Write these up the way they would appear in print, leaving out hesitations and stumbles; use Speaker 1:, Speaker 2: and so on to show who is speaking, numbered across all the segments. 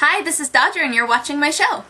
Speaker 1: Hi, this is Dodger and you're watching my show.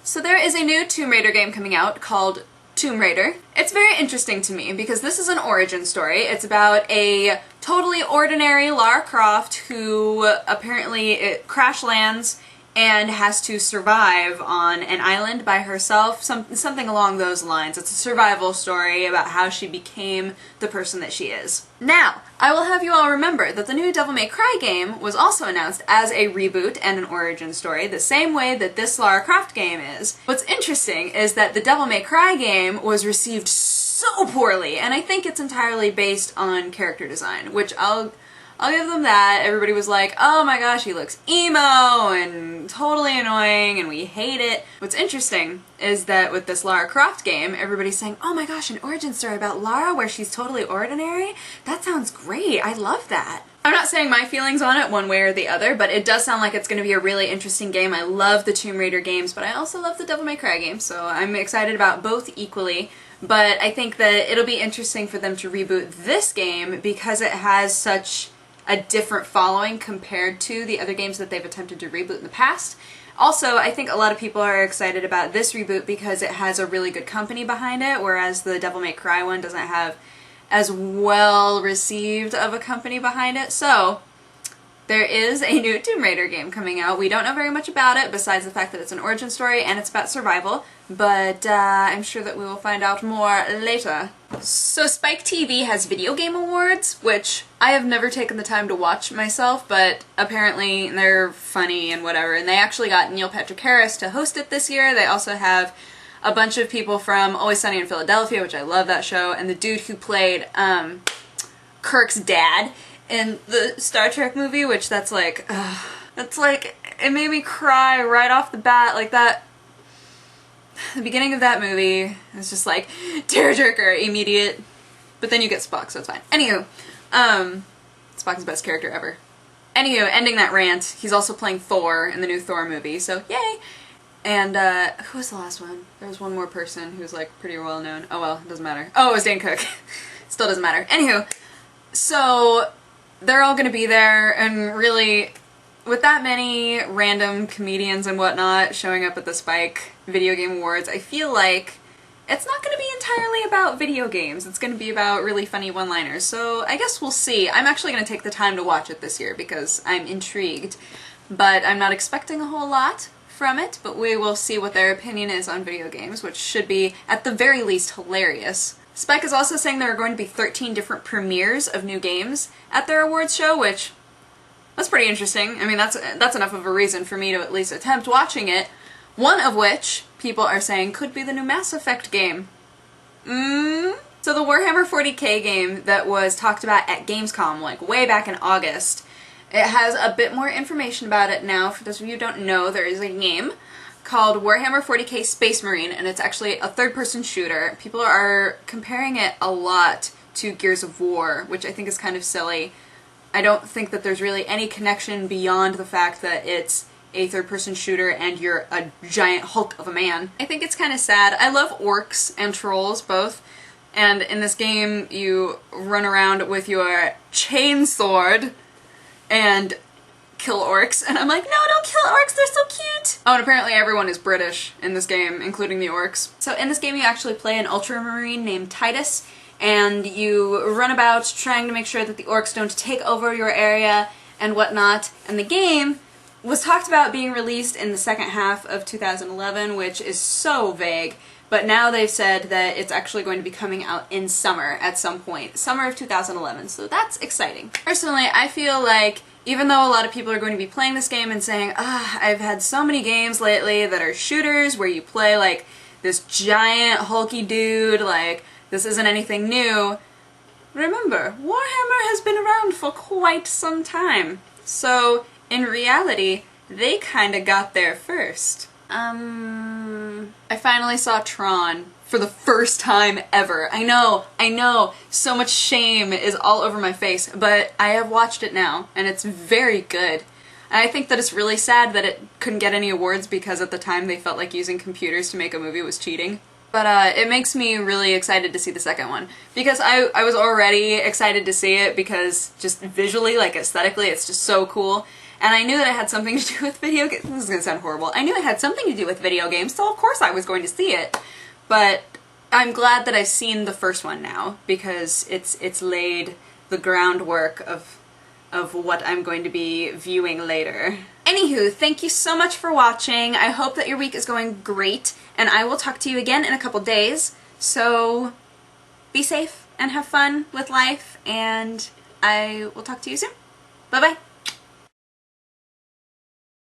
Speaker 1: So there is a new Tomb Raider game coming out called Tomb Raider. It's very interesting to me because this is an origin story. It's about a totally ordinary Lara Croft who apparently crash lands and has to survive on an island by herself, something along those lines. It's a survival story about how she became the person that she is. Now, I will have you all remember that the new Devil May Cry game was also announced as a reboot and an origin story, the same way that this Lara Croft game is. What's interesting is that the Devil May Cry game was received so poorly, and I think it's entirely based on character design, which I'll give them that. Everybody was like, oh my gosh, he looks emo and totally annoying and we hate it. What's interesting is that with this Lara Croft game, everybody's saying, oh my gosh, an origin story about Lara where she's totally ordinary? That sounds great. I love that. I'm not saying my feelings on it one way or the other, but it does sound like it's going to be a really interesting game. I love the Tomb Raider games, but I also love the Devil May Cry games, so I'm excited about both equally. But I think that it'll be interesting for them to reboot this game because it has such a different following compared to the other games that they've attempted to reboot in the past. Also, I think a lot of people are excited about this reboot because it has a really good company behind it, whereas the Devil May Cry one doesn't have as well received of a company behind it. So, there is a new Tomb Raider game coming out. We don't know very much about it besides the fact that it's an origin story and it's about survival, but I'm sure that we will find out more later. So Spike TV has video game awards, which I have never taken the time to watch myself, but apparently they're funny and whatever, and they actually got Neil Patrick Harris to host it this year. They also have a bunch of people from Always Sunny in Philadelphia, which I love that show, and the dude who played Kirk's dad in the Star Trek movie, which that's like, it made me cry right off the bat, like that. The beginning of that movie is just like, tearjerker, immediate, but then you get Spock, so it's fine. Anywho, Spock's the best character ever. Anywho, ending that rant, he's also playing Thor in the new Thor movie, so yay! And, who was the last one? There was one more person who's like pretty well known. Oh well, it doesn't matter. Oh, it was Dane Cook. Still doesn't matter. Anywho, so they're all gonna be there, and really, with that many random comedians and whatnot showing up at the Spike Video Game Awards, I feel like it's not going to be entirely about video games. It's going to be about really funny one-liners. So I guess we'll see. I'm actually going to take the time to watch it this year because I'm intrigued. But I'm not expecting a whole lot from it, but we will see what their opinion is on video games, which should be, at the very least, hilarious. Spike is also saying there are going to be 13 different premieres of new games at their awards show, which that's pretty interesting. I mean, that's enough of a reason for me to at least attempt watching it. One of which, people are saying, could be the new Mass Effect game. So the Warhammer 40k game that was talked about at Gamescom, like way back in August, it has a bit more information about it now. For those of you who don't know, there is a game called Warhammer 40k Space Marine, and it's actually a third-person shooter. People are comparing it a lot to Gears of War, which I think is kind of silly. I don't think that there's really any connection beyond the fact that it's a third-person shooter and you're a giant hulk of a man. I think it's kind of sad. I love orcs and trolls both, and in this game you run around with your chainsword and kill orcs, and I'm like, no, don't kill orcs, they're so cute! Oh, and apparently everyone is British in this game, including the orcs. So in this game you actually play an ultramarine named Titus, and you run about trying to make sure that the orcs don't take over your area and whatnot, and the game was talked about being released in the second half of 2011, which is so vague, but now they've said that it's actually going to be coming out in summer at some point. Summer of 2011, so that's exciting. Personally, I feel like even though a lot of people are going to be playing this game and saying, I've had so many games lately that are shooters where you play like this giant hulky dude, like this isn't anything new. Remember, Warhammer has been around for quite some time, so in reality, they kinda got there first. I finally saw Tron for the first time ever. I know, so much shame is all over my face, but I have watched it now, and it's very good. And I think that it's really sad that it couldn't get any awards because at the time they felt like using computers to make a movie was cheating. But it makes me really excited to see the second one. Because I was already excited to see it because just visually, like aesthetically, it's just so cool. And I knew that it had something to do with video games. This is gonna sound horrible. I knew it had something to do with video games, so of course I was going to see it. But I'm glad that I've seen the first one now, because it's laid the groundwork of what I'm going to be viewing later. Anywho, thank you so much for watching. I hope that your week is going great, and I will talk to you again in a couple days. So be safe and have fun with life, and I will talk to you soon. Bye-bye.